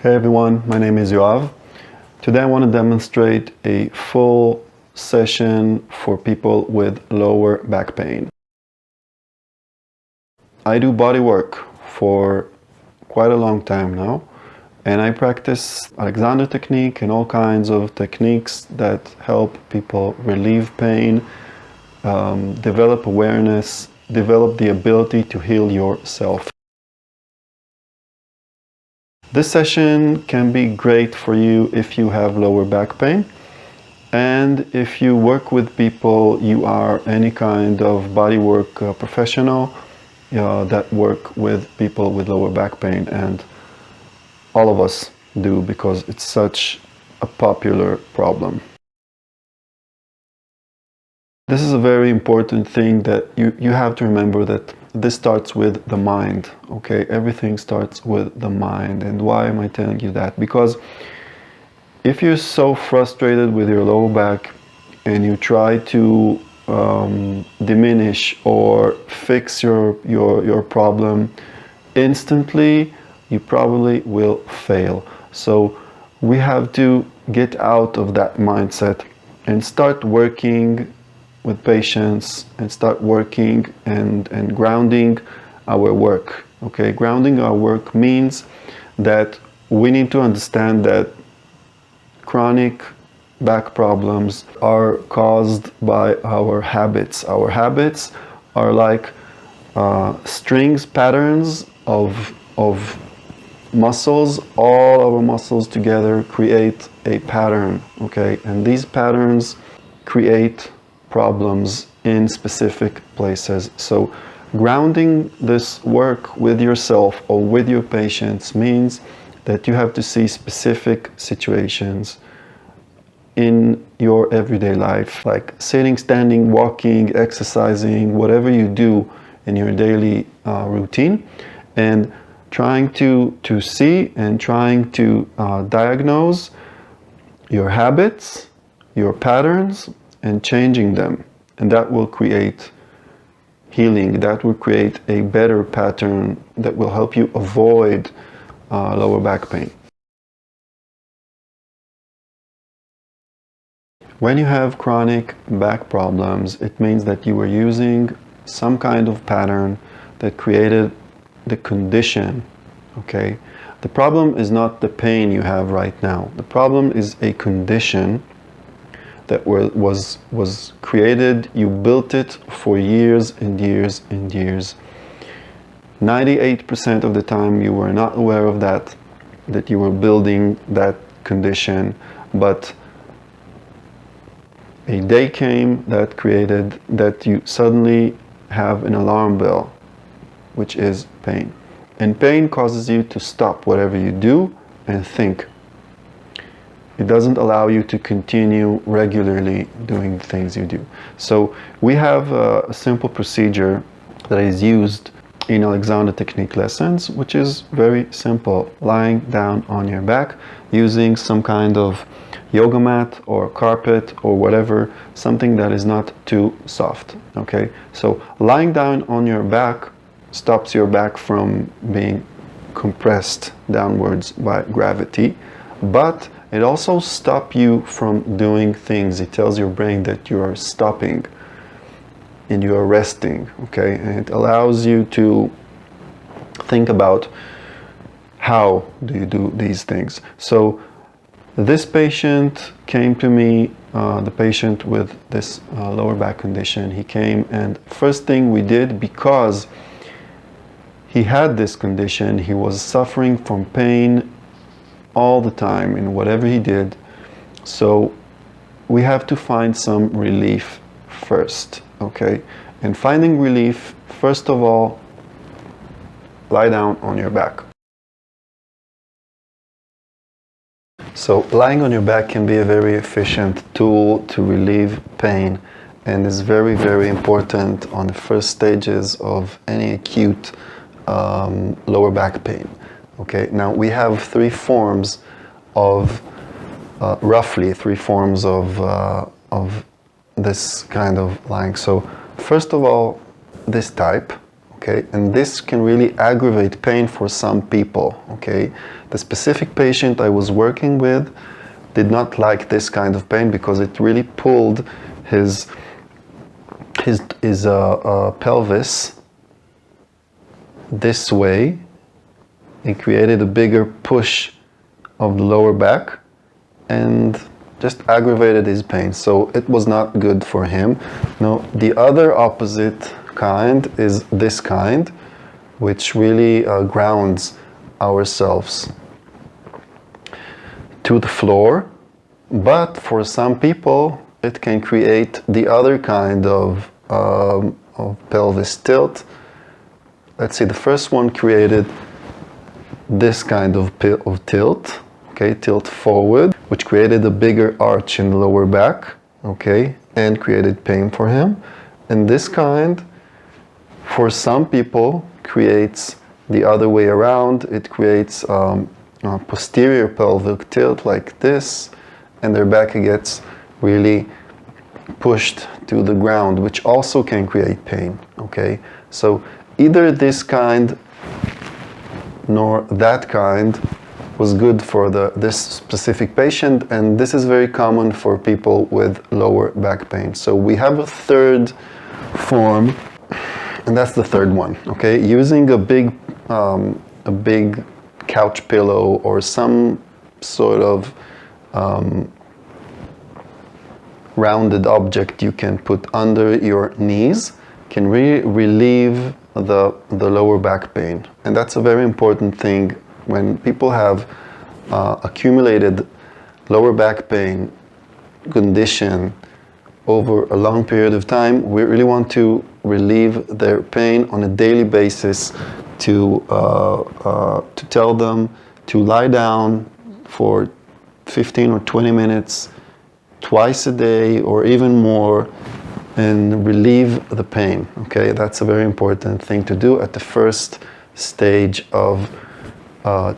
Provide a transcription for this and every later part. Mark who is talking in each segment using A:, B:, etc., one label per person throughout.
A: Hey everyone, my name is Yoav. Today I want to demonstrate a full session for people with lower back pain. I do body work for quite a long time now, and I practice Alexander technique and all kinds of techniques that help people relieve pain, develop awareness, develop the ability to heal yourself. This session can be great for you if you have lower back pain, and if you work with people, you are any kind of bodywork professional that work with people with lower back pain, and all of us do because it's such a popular problem. This is a very important thing that you have to remember, that this starts with the mind, okay? Everything starts with the mind. And why am I telling you that? Because if you're so frustrated with your lower back and you try to diminish or fix your problem instantly, you probably will fail. So we have to get out of that mindset and start working with patience and start working and grounding our work. Okay, grounding our work means that we need to understand that chronic back problems are caused by our habits. Our habits are like strings, patterns of muscles. All our muscles together create a pattern, okay? And these patterns create problems in specific places. So grounding this work with yourself or with your patients means that you have to see specific situations in your everyday life, like sitting, standing, walking, exercising, whatever you do in your daily routine, and trying to see and trying to diagnose your habits, your patterns, and changing them. And that will create healing. That will create a better pattern that will help you avoid lower back pain. When you have chronic back problems, it means that you were using some kind of pattern that created the condition, okay? The problem is not the pain you have right now. The problem is a condition that was created. You built it for years and years and years. 98% of the time you were not aware of that you were building that condition, but a day came that created that you suddenly have an alarm bell, which is pain. And pain causes you to stop whatever you do and think. It doesn't allow you to continue regularly doing the things you do. So we have a simple procedure that is used in Alexander technique lessons, which is very simple. Lying down on your back using some kind of yoga mat or carpet or whatever, something that is not too soft, okay? So lying down on your back stops your back from being compressed downwards by gravity, but it also stops you from doing things. It tells your brain that you are stopping and you are resting, okay? And it allows you to think about how do you do these things. So this patient came to me, the patient with this lower back condition. He came, and first thing we did, because he had this condition, he was suffering from pain all the time in whatever he did. So we have to find some relief first, okay? And finding relief, first of all, lie down on your back. So lying on your back can be a very efficient tool to relieve pain, and is very, very important on the first stages of any acute lower back pain. Okay, now we have three forms of, roughly three forms of this kind of lying. So first of all, this type, okay? And this can really aggravate pain for some people, okay? The specific patient I was working with did not like this kind of pain because it really pulled his pelvis this way. It created a bigger push of the lower back and just aggravated his pain. So it was not good for him. Now, the other opposite kind is this kind, which really grounds ourselves to the floor. But for some people, it can create the other kind of pelvis tilt. Let's see, the first one created this kind of tilt, okay, tilt forward, which created a bigger arch in the lower back, okay, and created pain for him. And this kind, for some people, creates the other way around. It creates a posterior pelvic tilt like this, and their back gets really pushed to the ground, which also can create pain, okay? So either this kind nor that kind was good for this specific patient, and this is very common for people with lower back pain. So we have a third form, and that's the third one, okay? Using a big couch pillow or some sort of rounded object you can put under your knees can relieve the lower back pain. And that's a very important thing when people have accumulated lower back pain condition over a long period of time. We really want to relieve their pain on a daily basis, to tell them to lie down for 15 or 20 minutes twice a day or even more and relieve the pain, okay? That's a very important thing to do at the first stage of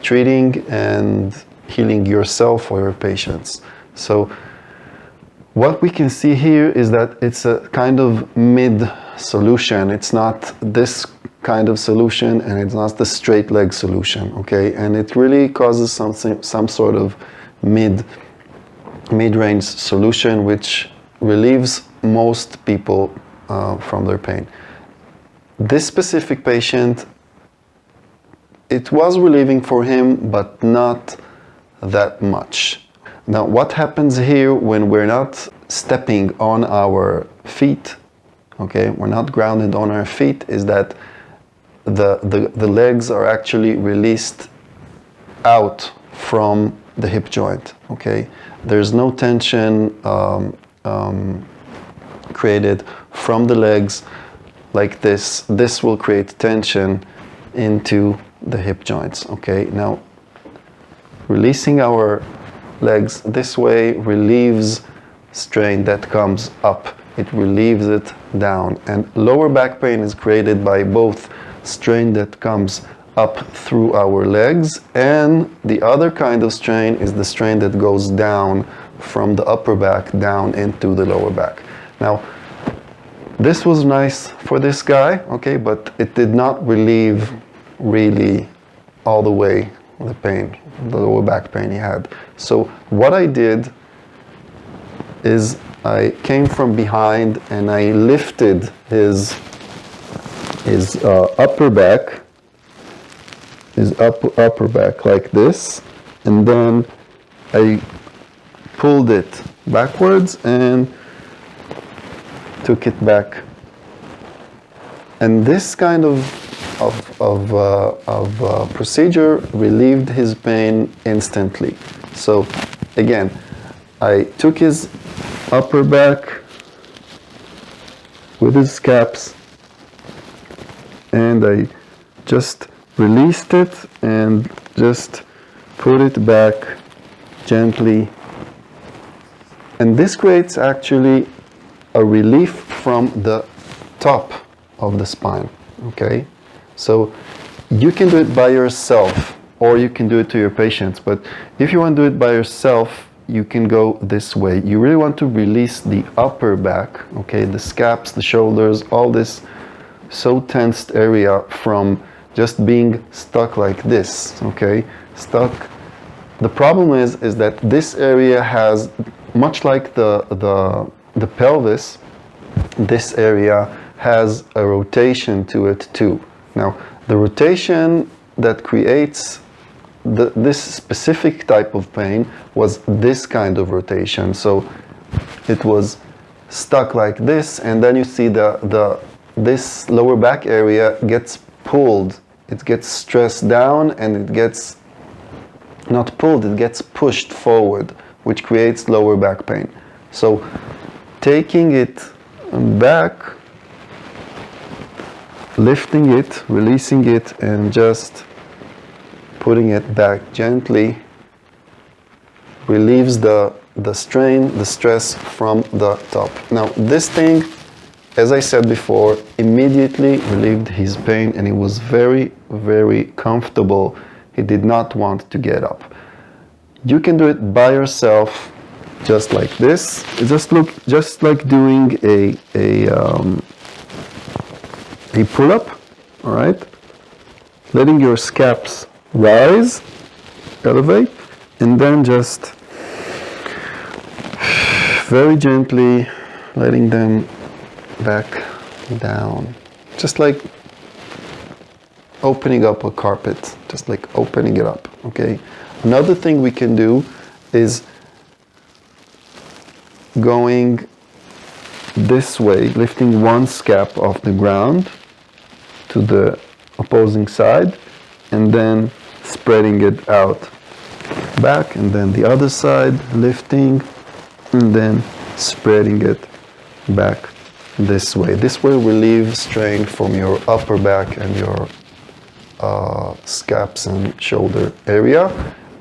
A: treating and healing yourself or your patients. So what we can see here is that it's a kind of mid solution. It's not this kind of solution and it's not the straight leg solution, okay? And it really causes some sort of mid-range solution which relieves most people from their pain. This specific patient, it was relieving for him, but not that much. Now, what happens here when we're not stepping on our feet, okay, we're not grounded on our feet, is that the legs are actually released out from the hip joint, okay? There's no tension created from the legs like this. This will create tension into the hip joints, okay? Now, releasing our legs this way relieves strain that comes up. It relieves it down. And lower back pain is created by both strain that comes up through our legs, and the other kind of strain is the strain that goes down from the upper back down into the lower back. Now, this was nice for this guy, okay, but it did not relieve really all the way the pain, the lower back pain he had. So what I did is I came from behind and I lifted his upper back, his upper back like this, and then I pulled it backwards and took it back. And this kind of procedure relieved his pain instantly. So again, I took his upper back with his scaps and I just released it and just put it back gently. And this creates actually a relief from the top of the spine, okay? So you can do it by yourself or you can do it to your patients, but if you want to do it by yourself, you can go this way. You really want to release the upper back, okay? The scaps, the shoulders, all this so tensed area from just being stuck like this, okay? Stuck. The problem is that this area has, much like the pelvis, this area has a rotation to it too. Now, the rotation that creates this specific type of pain was this kind of rotation. So it was stuck like this, and then you see this lower back area gets pulled. It gets stressed down, and it gets not pulled, it gets pushed forward, which creates lower back pain. So taking it back, lifting it, releasing it, and just putting it back gently relieves the strain, the stress from the top. Now, this thing, as I said before, immediately relieved his pain, and he was very, very comfortable. He did not want to get up. You can do it by yourself, just like this. Just like doing a pull-up, all right? Letting your scaps rise, elevate, and then just very gently letting them back down. Just like opening up a carpet, just like opening it up, okay? Another thing we can do is going this way, lifting one scap off the ground to the opposing side, and then spreading it out back, and then the other side, lifting, and then spreading it back this way. This will relieve strain from your upper back and your scaps and shoulder area,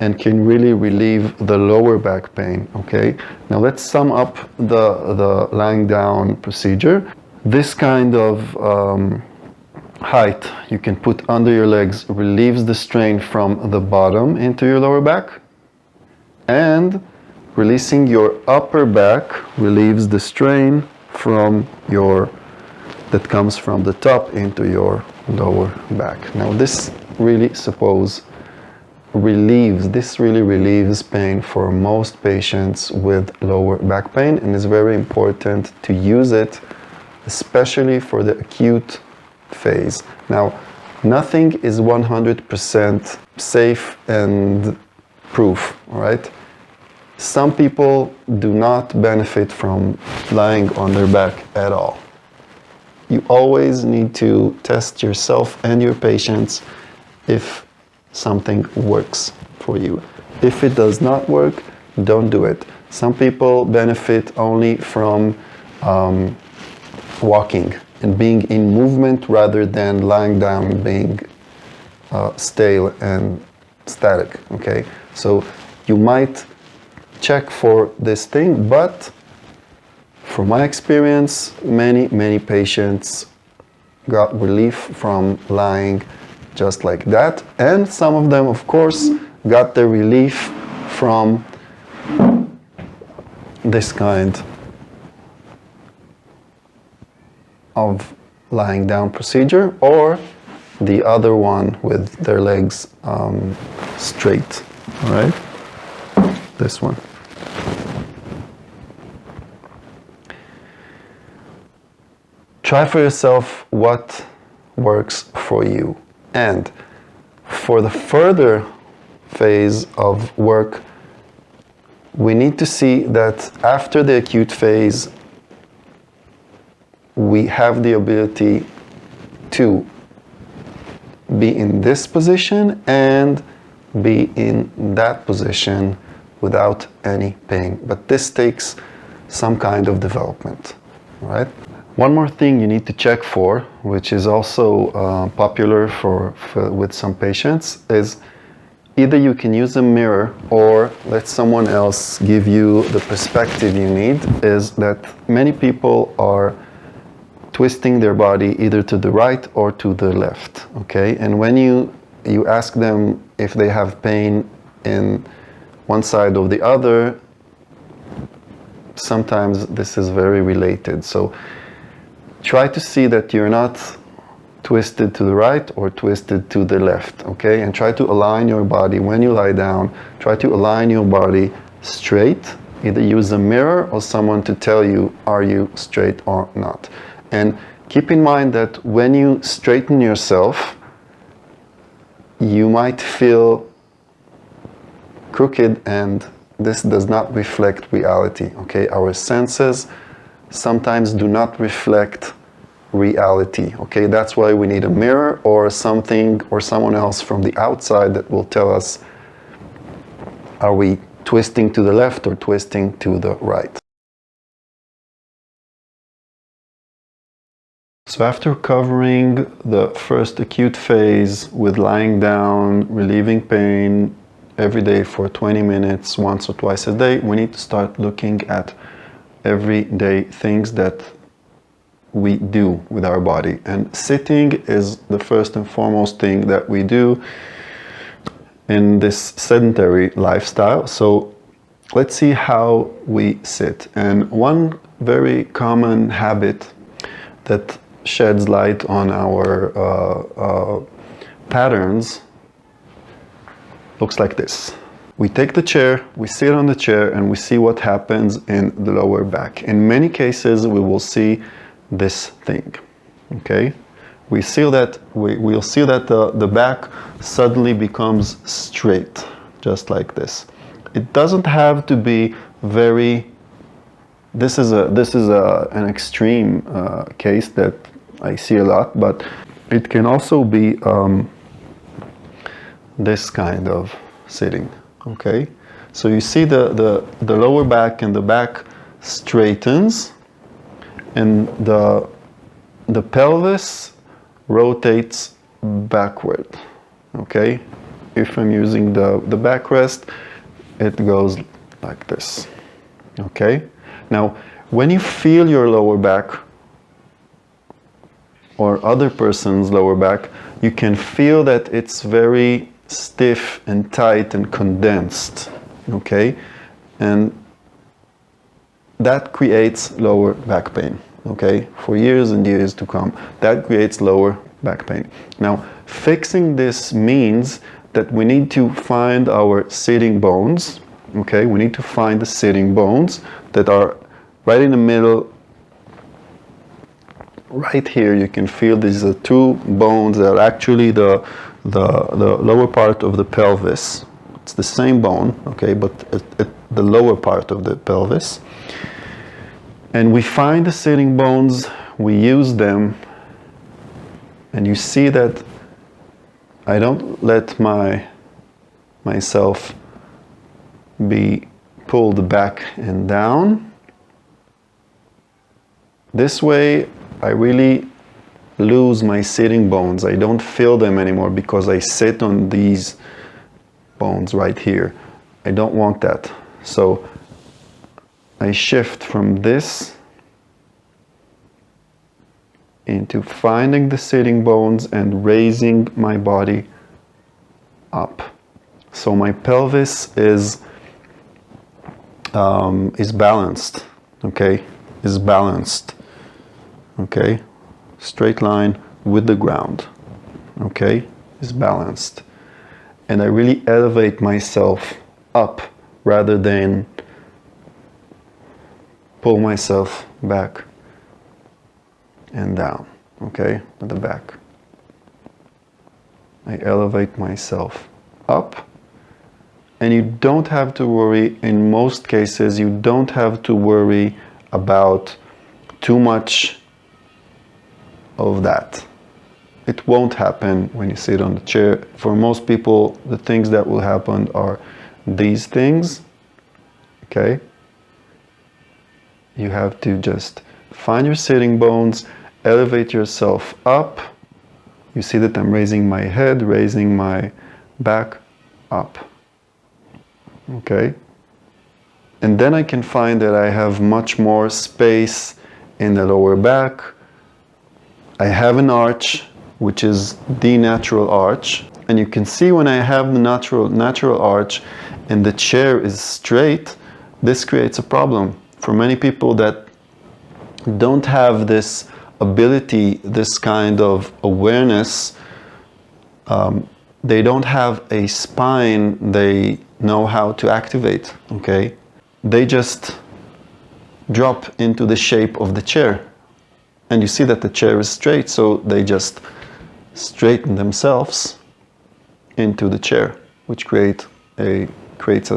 A: and can really relieve the lower back pain, okay? Now let's sum up the lying down procedure. This kind of height you can put under your legs relieves the strain from the bottom into your lower back, and releasing your upper back relieves the strain from that comes from the top into your lower back. Now this really relieves pain for most patients with lower back pain, and it's very important to use it, especially for the acute phase. Now, nothing is 100% safe and proof, all right? Some people do not benefit from lying on their back at all. You always need to test yourself and your patients if something works for you. If it does not work, don't do it. Some people benefit only from walking and being in movement rather than lying down and being stale and static, okay? So you might check for this thing, but from my experience, many patients got relief from lying just like that, and some of them, of course, got the relief from this kind of lying down procedure, or the other one with their legs straight, all right? This one. Try for yourself what works for you. And for the further phase of work, we need to see that after the acute phase, we have the ability to be in this position and be in that position without any pain. But this takes some kind of development, right? One more thing you need to check for, which is also popular with some patients, is either you can use a mirror or let someone else give you the perspective you need, is that many people are twisting their body either to the right or to the left, okay? And when you ask them if they have pain in one side or the other, sometimes this is very related. So try to see that you're not twisted to the right or twisted to the left, okay? And try to align your body when you lie down. Try to align your body straight. Either use a mirror or someone to tell you, are you straight or not? And keep in mind that when you straighten yourself, you might feel crooked, and this does not reflect reality, okay? Our senses sometimes do not reflect reality, okay? That's why we need a mirror or something or someone else from the outside that will tell us, are we twisting to the left or twisting to the right? So after covering the first acute phase with lying down, relieving pain every day for 20 minutes, once or twice a day, we need to start looking at everyday things that we do with our body. And sitting is the first and foremost thing that we do in this sedentary lifestyle. So let's see how we sit. And one very common habit that sheds light on our patterns looks like this. We take the chair, we sit on the chair, and we see what happens in the lower back. In many cases, we will see this thing, okay? We'll see that the back suddenly becomes straight, just like this. It doesn't have to be very. This is an extreme case that I see a lot, but it can also be this kind of sitting, okay? So you see the lower back and the back straightens, and the pelvis rotates backward, okay? If I'm using the backrest, it goes like this, okay? Now, when you feel your lower back or other person's lower back, you can feel that it's very stiff and tight and condensed, okay? And that creates lower back pain, okay? For years and years to come, that creates lower back pain. Now, fixing this means that we need to find our sitting bones, okay? We need to find the sitting bones that are right in the middle. Right here, you can feel these are two bones that are actually the lower part of the pelvis. It's the same bone, okay, but at the lower part of the pelvis. And we find the sitting bones, we use them, and you see that I don't let myself be pulled back and down. This way, I really lose my sitting bones. I don't feel them anymore because I sit on these bones right here. I don't want that. So I shift from this into finding the sitting bones and raising my body up. So my pelvis is balanced, okay? Is balanced, okay? Straight line with the ground, okay? Is balanced. And I really elevate myself up rather than pull myself back and down, okay? At the back. I elevate myself up. And you don't have to worry, in most cases, you don't have to worry about too much of that. It won't happen when you sit on the chair. For most people, the things that will happen are these things, okay? You have to just find your sitting bones, elevate yourself up. You see that I'm raising my head, raising my back up, okay? And then I can find that I have much more space in the lower back. I have an arch, which is the natural arch. And you can see when I have the natural arch and the chair is straight, this creates a problem. For many people that don't have this ability, this kind of awareness, they don't have a spine they know how to activate, okay? They just drop into the shape of the chair. And you see that the chair is straight, so they just straighten themselves into the chair, which creates a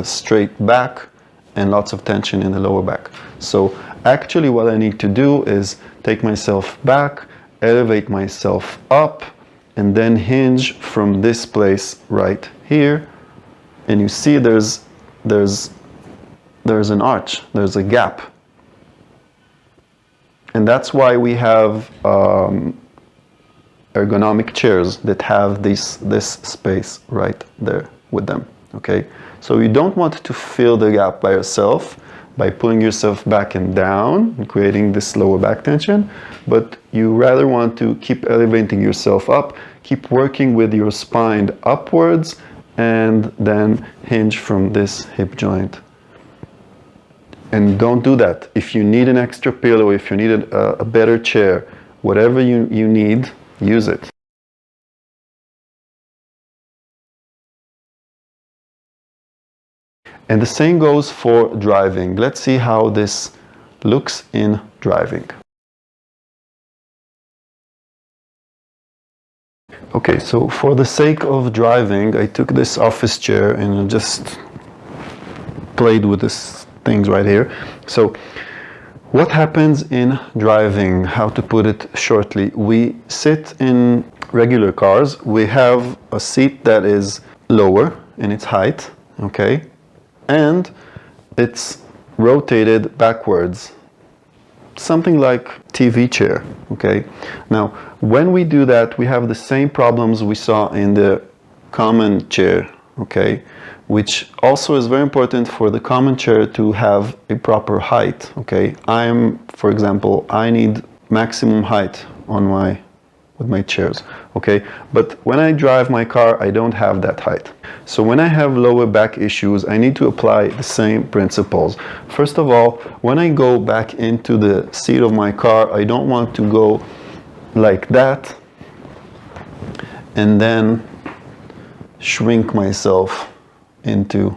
A: straight back and lots of tension in the lower back. So actually what I need to do is take myself back, elevate myself up, and then hinge from this place right here. And you see there's an arch, there's a gap. And that's why we have ergonomic chairs that have this space right there with them, okay? So you don't want to fill the gap by yourself, by pulling yourself back and down and creating this lower back tension, but you rather want to keep elevating yourself up, keep working with your spine upwards, and then hinge from this hip joint. And don't do that. If you need an extra pillow, if you need a better chair, whatever you need, use it. And the same goes for driving. Let's see how this looks in driving. Okay, so for the sake of driving, I took this office chair and just played with these things right here. So what happens in driving, how to put it shortly? We sit in regular cars. We have a seat that is lower in its height, okay? And it's rotated backwards, something like TV chair, okay? Now, when we do that, we have the same problems we saw in the common chair, okay? Which also is very important for the common chair to have a proper height, okay? For example, I need maximum height with my chairs, okay? But when I drive my car, I don't have that height. So when I have lower back issues, I need to apply the same principles. First of all, when I go back into the seat of my car, I don't want to go like that and then shrink myself into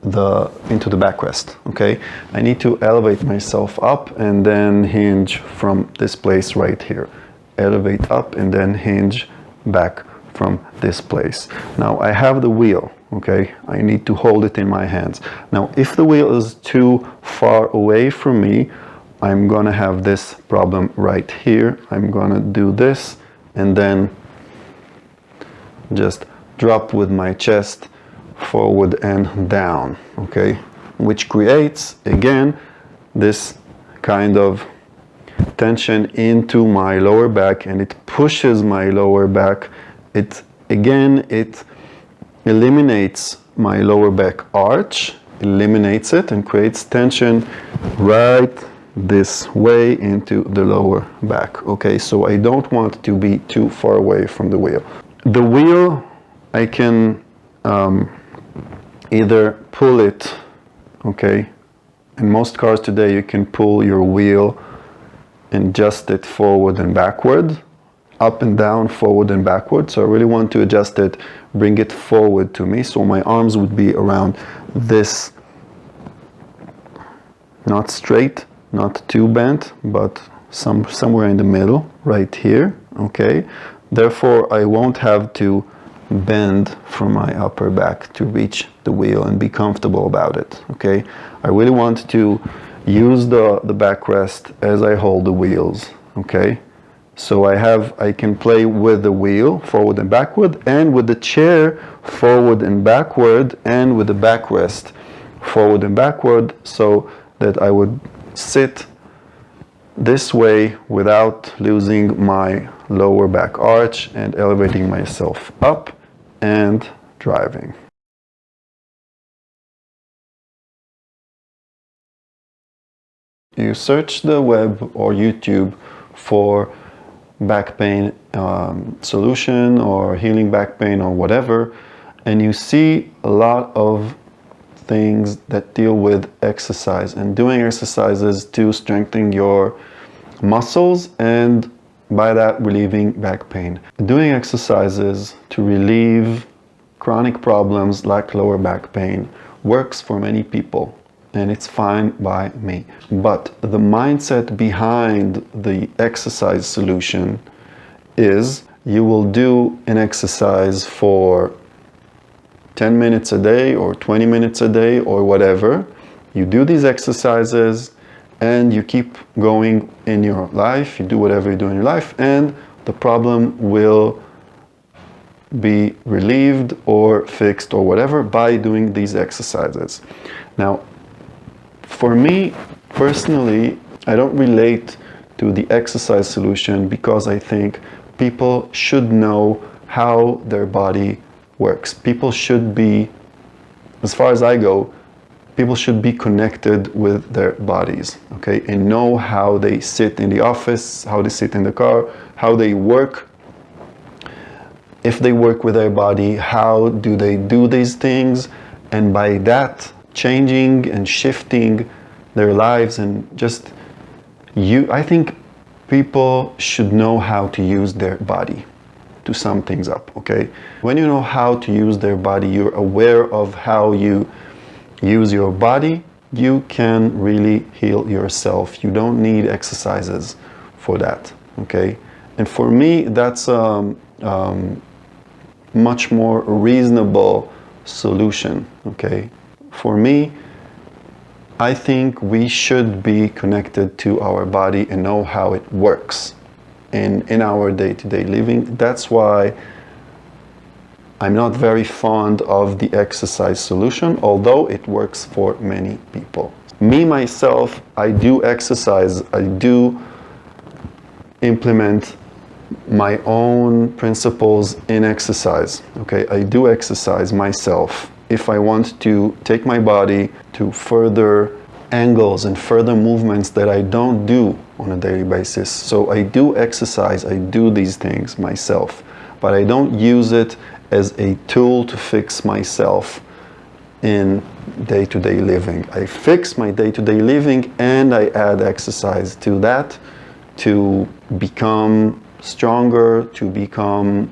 A: the backrest, okay? I need to elevate myself up and then hinge from this place right here. Elevate up and then hinge back from this place. Now I have the wheel, okay? I need to hold it in my hands. Now if the wheel is too far away from me, I'm gonna have this problem right here. I'm gonna do this and then just drop with my chest forward and down, okay? Which creates, again, this kind of tension into my lower back, and it pushes my lower back. It eliminates my lower back arch, eliminates it, and creates tension right this way into the lower back, okay? So I don't want to be too far away from the wheel. The wheel, I can either pull it, okay? In most cars today, you can pull your wheel and adjust it forward and backward, up and down, forward and backward. So I really want to adjust it, bring it forward to me. So my arms would be around this, not straight, not too bent, but somewhere in the middle, right here, okay? Therefore, I won't have to bend from my upper back to reach the wheel and be comfortable about it, okay? I really want to use the backrest as I hold the wheels, okay? So I can play with the wheel forward and backward, and with the chair forward and backward, and with the backrest forward and backward, so that I would sit this way without losing my lower back arch and elevating myself up and driving. You search the web or YouTube for back pain solution or healing back pain or whatever, and you see a lot of things that deal with exercise and doing exercises to strengthen your muscles, and by that relieving back pain. Doing exercises to relieve chronic problems like lower back pain works for many people, and it's fine by me. But the mindset behind the exercise solution is you will do an exercise for 10 minutes a day or 20 minutes a day or whatever. You do these exercises and you keep going in your life. You do whatever you do in your life, and the problem will be relieved or fixed or whatever by doing these exercises. Now, for me personally, I don't relate to the exercise solution because I think people should know how their body works. People should be, as far as I go, people should be connected with their bodies, okay, and know how they sit in the office, how they sit in the car, how they work. If they work with their body, how do they do these things? And by that, changing and shifting their lives and just I think people should know how to use their body to sum things up, okay? When you know how to use their body, you're aware of how you use your body, you can really heal yourself. You don't need exercises for that, okay? And for me, that's much more reasonable solution, okay? For me, I think we should be connected to our body and know how it works in our day-to-day living. That's why I'm not very fond of the exercise solution, although it works for many people. Me, myself, I do exercise. I do implement my own principles in exercise. Okay, I do exercise myself. If I want to take my body to further angles and further movements that I don't do on a daily basis. So I do exercise, I do these things myself, but I don't use it as a tool to fix myself in day-to-day living. I fix my day-to-day living and I add exercise to that to become stronger, to become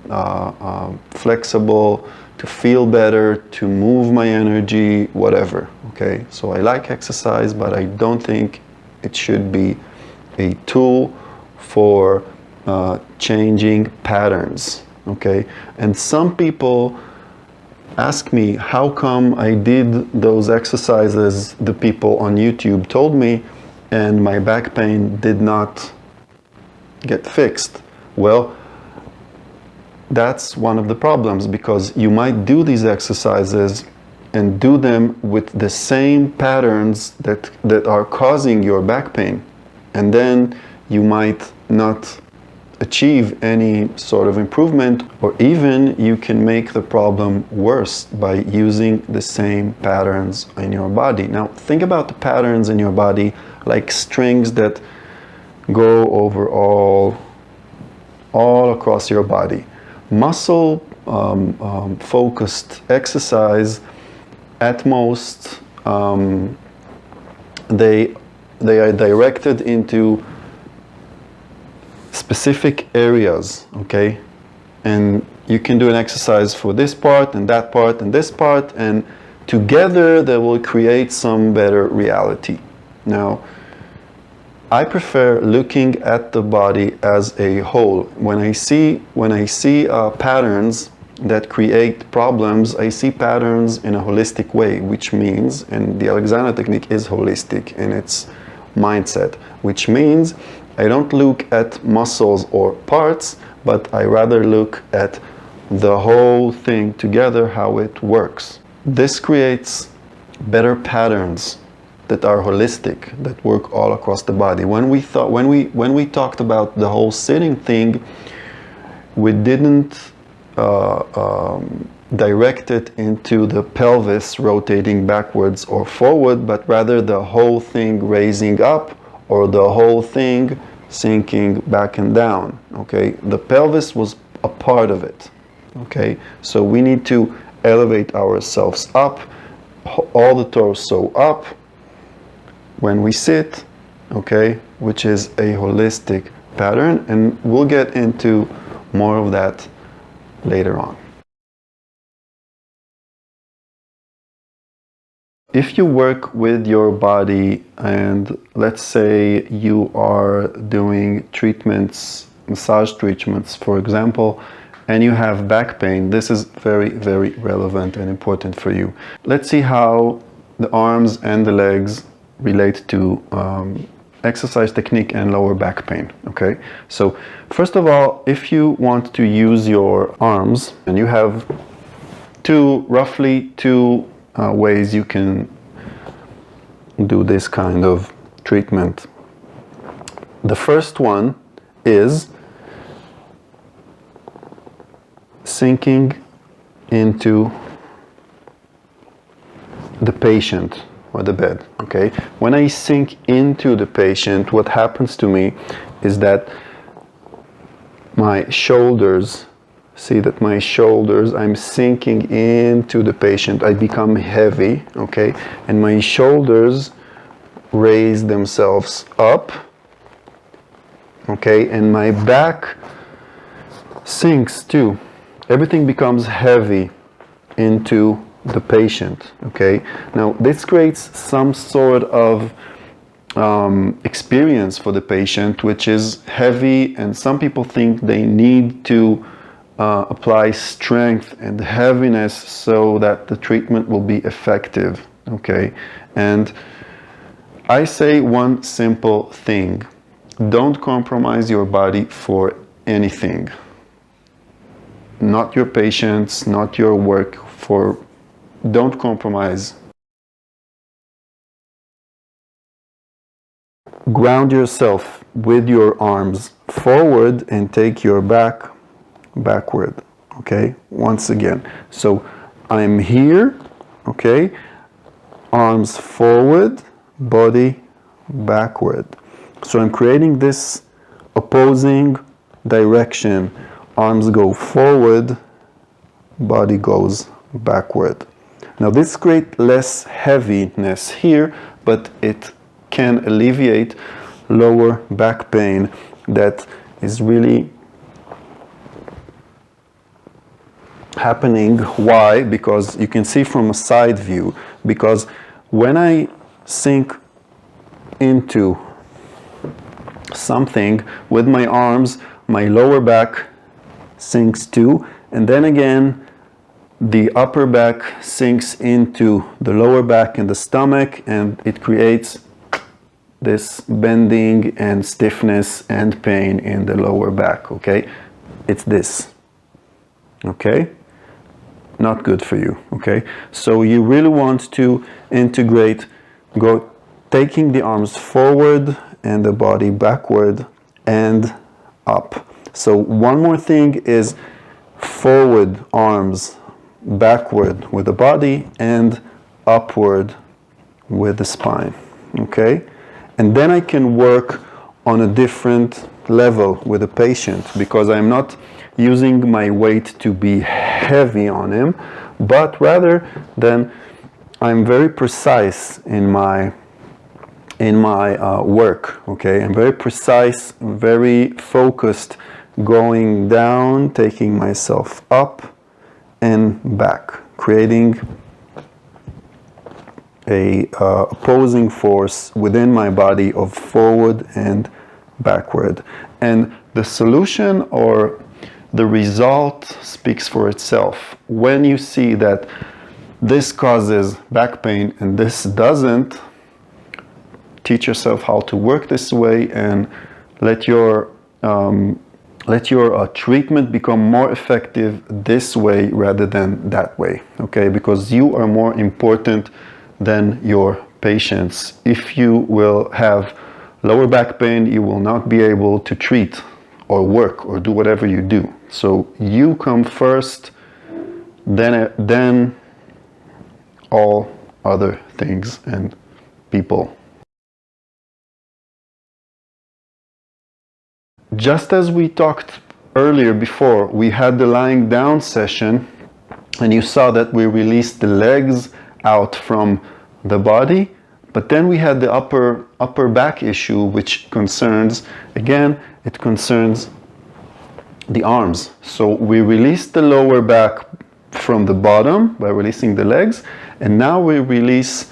A: flexible, to feel better, to move my energy, whatever, okay? So I like exercise, but I don't think it should be a tool for changing patterns, okay? And some people ask me, how come I did those exercises the people on YouTube told me and my back pain did not get fixed? Well, that's one of the problems, because you might do these exercises and do them with the same patterns that are causing your back pain, and then you might not achieve any sort of improvement, or even you can make the problem worse by using the same patterns in your body. Now think about the patterns in your body like strings that go over all across your body. Muscle focused exercise, at most they are directed into specific areas, okay? And you can do an exercise for this part and that part and this part, and together they will create some better reality. Now, I prefer looking at the body as a whole. When I see patterns that create problems, I see patterns in a holistic way, which means, and the Alexander technique is holistic in its mindset, which means I don't look at muscles or parts, but I rather look at the whole thing together, how it works. This creates better patterns that are holistic, that work all across the body. When we talked about the whole sitting thing, we didn't direct it into the pelvis rotating backwards or forward, but rather the whole thing raising up or the whole thing sinking back and down, okay? The pelvis was a part of it, okay? So we need to elevate ourselves up, all the torso up when we sit, okay? which is a holistic pattern, and we'll get into more of that later on. If you work with your body, and let's say you are doing treatments, massage treatments, for example, and you have back pain, this is very, very relevant and important for you. Let's see how the arms and the legs relate to exercise technique and lower back pain, okay? So first of all, if you want to use your arms, and you have roughly two ways you can do this kind of treatment. The first one is sinking into the patient or the bed, okay? When I sink into the patient, what happens to me is that my shoulders, see that my shoulders, I'm sinking into the patient, I become heavy, okay? And my shoulders raise themselves up, okay? And my back sinks too. Everything becomes heavy into the patient, okay? Now this creates some sort of experience for the patient, which is heavy, and some people think they need to apply strength and heaviness so that the treatment will be effective, okay? And I say one simple thing: don't compromise your body for anything. Not your patients, not your work, don't compromise. Ground yourself with your arms forward and take your back backward, okay? Once again, so I'm here, okay? Arms forward, body backward. So I'm creating this opposing direction. Arms go forward, body goes backward. Now this creates less heaviness here, but it can alleviate lower back pain that is really happening. Why? Because you can see from a side view, because when I sink into something with my arms, my lower back sinks too, and then again the upper back sinks into the lower back and the stomach, and it creates this bending and stiffness and pain in the lower back, okay? It's this, okay? Not good for you, okay? So you really want to integrate, taking the arms forward and the body backward and up. So one more thing is forward arms, backward with the body, and upward with the spine, okay? And then I can work on a different level with the patient, because I'm not using my weight to be heavy on him, but rather than I'm very precise in my work, okay? I'm very precise, very focused, going down, taking myself up and back, creating a opposing force within my body of forward and backward. And the solution or the result speaks for itself. When you see that this causes back pain and this doesn't, teach yourself how to work this way and let your treatment become more effective this way rather than that way, okay? Because you are more important than your patients. If you will have lower back pain, you will not be able to treat or work or do whatever you do. So you come first, then all other things and people. Just as we talked earlier before, we had the lying down session, and you saw that we released the legs out from the body, But then we had the upper back issue, which concerns, again, it concerns the arms. So we released the lower back from the bottom by releasing the legs, and now we release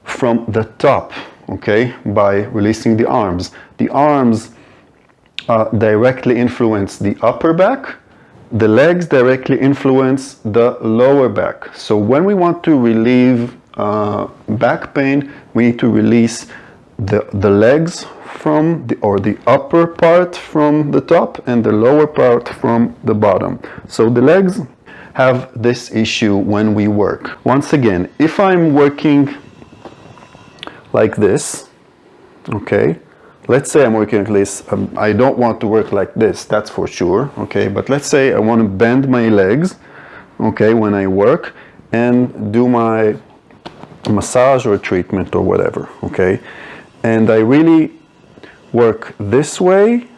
A: from the top, okay, by releasing the arms. The arms directly influence the upper back. The legs directly influence the lower back. So when we want to relieve back pain, we need to release the legs from the upper part from the top and the lower part from the bottom. So the legs have this issue when we work. Once again, if I'm working like this, okay, let's say I'm working like this. I don't want to work like this, that's for sure, okay, but let's say I want to bend my legs, okay, when I work and do my massage or treatment or whatever, okay, and I really work this way,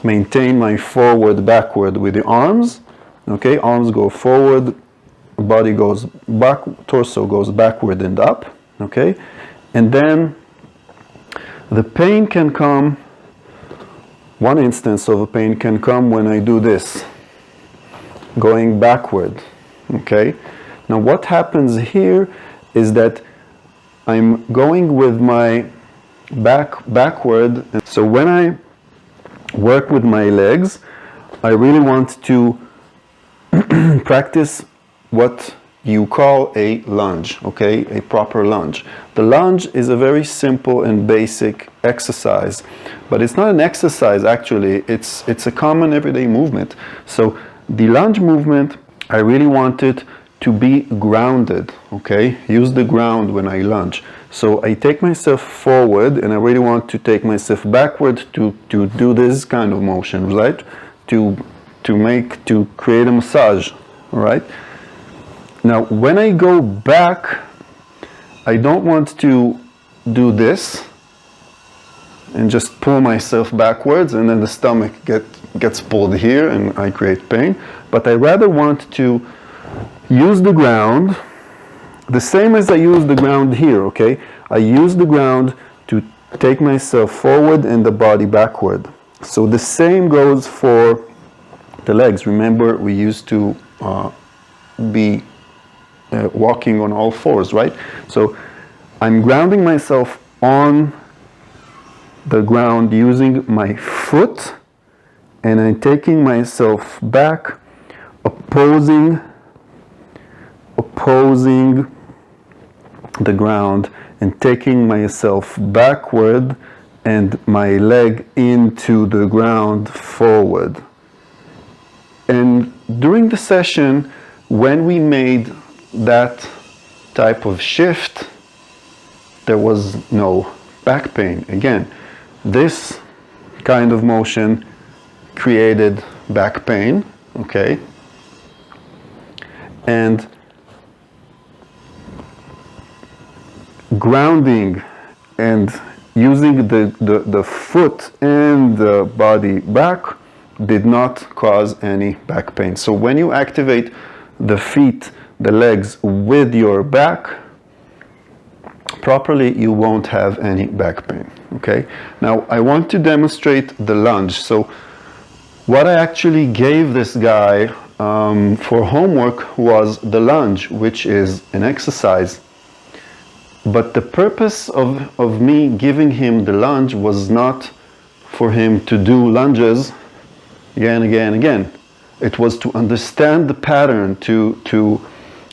A: maintain my forward backward with the arms, okay, arms go forward, body goes back, torso goes backward and up, okay, and then the pain can come, one instance of a pain can come when I do this, going backward, okay. Now what happens here is that I'm going with my backward, so when I work with my legs, I really want to practice what you call a lunge, okay, a proper lunge. The lunge is a very simple and basic exercise, but it's not an exercise actually, it's a common everyday movement. So the lunge movement, I really want it to be grounded, okay, use the ground when I lunge. So I take myself forward and I really want to take myself backward to do this kind of motion, right, to create a massage, all right. Now, when I go back, I don't want to do this and just pull myself backwards and then the stomach gets pulled here and I create pain. But I rather want to use the ground, the same as I use the ground here, okay? I use the ground to take myself forward and the body backward. So the same goes for the legs. Remember, we used to be walking on all fours, right? So I'm grounding myself on the ground using my foot, and I'm taking myself back, opposing the ground and taking myself backward and my leg into the ground forward. And during the session, when we made that type of shift, there was no back pain. Again, this kind of motion created back pain, okay? And grounding and using the foot and the body back did not cause any back pain. So when you activate the feet, the legs with your back properly, you won't have any back pain, okay? Now I want to demonstrate the lunge. So what I actually gave this guy for homework was the lunge, which is an exercise. But the purpose of me giving him the lunge was not for him to do lunges again. It was to understand the pattern, to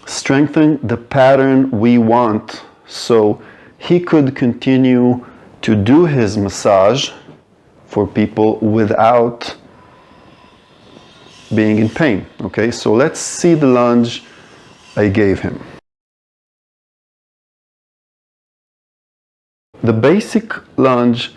A: strengthen the pattern we want, so he could continue to do his massage for people without being in pain. Okay, so let's see the lunge I gave him. The basic lunge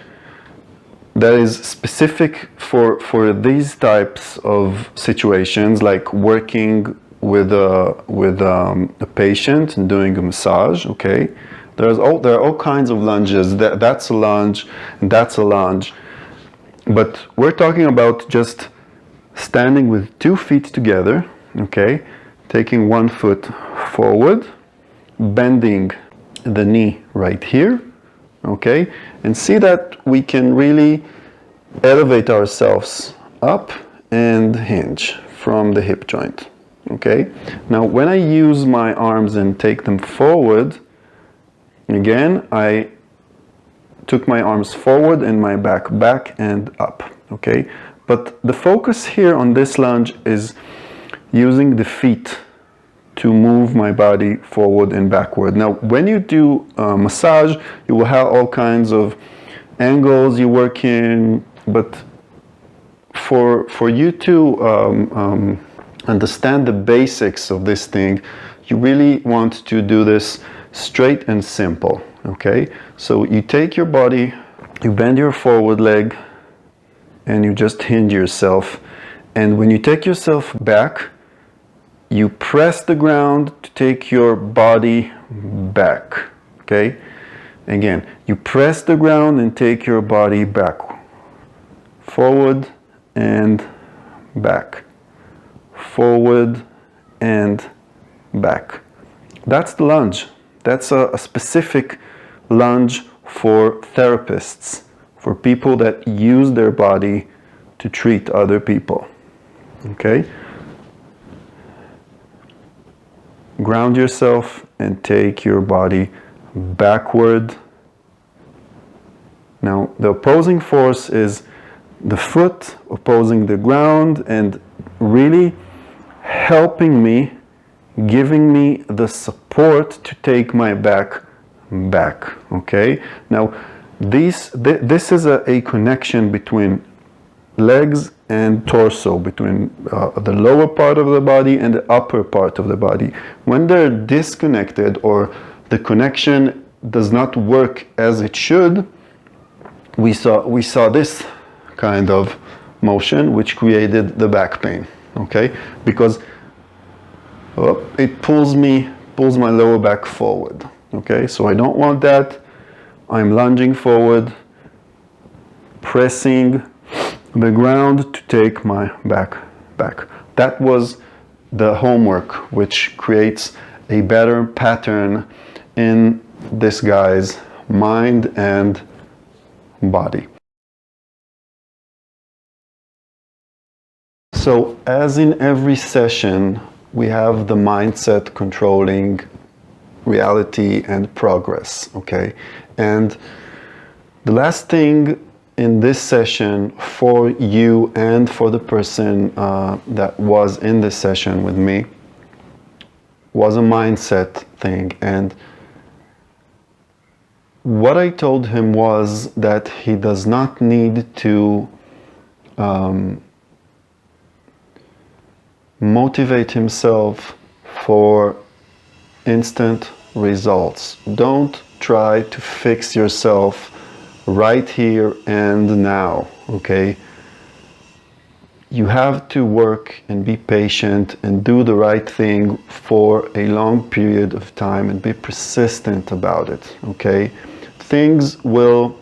A: that is specific for these types of situations, like working with a patient and doing a massage, okay? There are all kinds of lunges. That's a lunge, and that's a lunge. But we're talking about just standing with 2 feet together, okay? Taking 1 foot forward, bending the knee right here, okay? And see that we can really elevate ourselves up and hinge from the hip joint, okay? Now, when I use my arms and take them forward, again, I took my arms forward and my back and up, okay? But the focus here on this lunge is using the feet to move my body forward and backward. Now, when you do massage, you will have all kinds of angles you work in, but for you to understand the basics of this thing, you really want to do this straight and simple, okay? So you take your body, you bend your forward leg, and you just hinge yourself. And when you take yourself back, you press the ground to take your body back, okay? Again, you press the ground and take your body back. Forward and back. Forward and back. That's the lunge. That's a specific lunge for therapists, for people that use their body to treat other people, okay? Ground yourself and take your body backward. Now, the opposing force is the foot opposing the ground and really helping me, giving me the support to take my back, okay? Now, this is a connection between legs and torso, between the lower part of the body and the upper part of the body. When they're disconnected or the connection does not work as it should, we saw this kind of motion which created the back pain, okay? Because it pulls my lower back forward, okay? So I don't want that. I'm lunging forward, pressing the ground to take my back. That was the homework which creates a better pattern in this guy's mind and body. So as in every session, we have the mindset controlling reality and progress, okay? And the last thing in this session for you and for the person that was in this session with me was a mindset thing. And what I told him was that he does not need to motivate himself for instant results. Don't try to fix yourself right here and now, okay? You have to work and be patient and do the right thing for a long period of time and be persistent about it, okay? Things will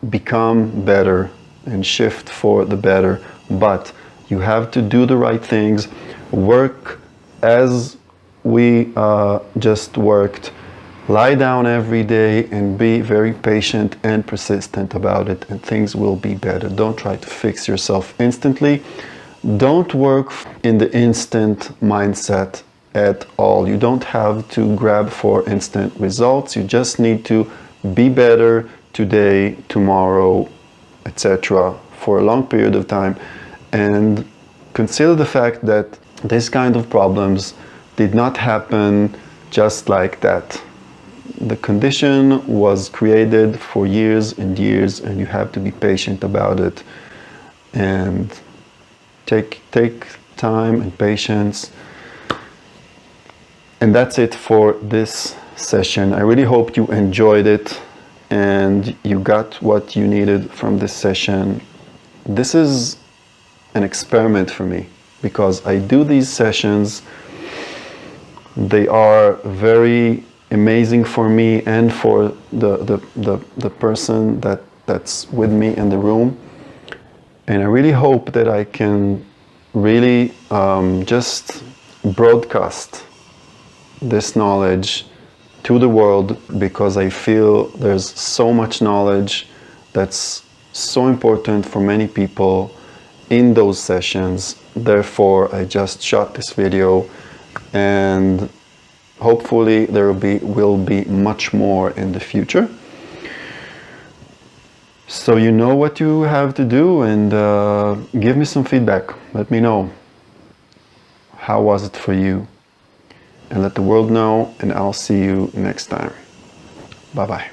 A: become better and shift for the better, but you have to do the right things, work as we just worked, lie down every day and be very patient and persistent about it, and things will be better. Don't try to fix yourself instantly. Don't work in the instant mindset at all. You don't have to grab for instant results. You just need to be better today, tomorrow, etc. for a long period of time. And consider the fact that this kind of problems did not happen just like that. The condition was created for years and years, and you have to be patient about it and take time and patience. And that's it for this session. I really hope you enjoyed it and you got what you needed from this session. This is an experiment for me because I do these sessions. They are very amazing for me and for the person that's with me in the room. And I really hope that I can really just broadcast this knowledge to the world, because I feel there's so much knowledge that's so important for many people in those sessions. Therefore, I just shot this video, and hopefully there will be much more in the future. So you know what you have to do, and give me some feedback. Let me know. How was it for you? And let the world know, and I'll see you next time. Bye-bye.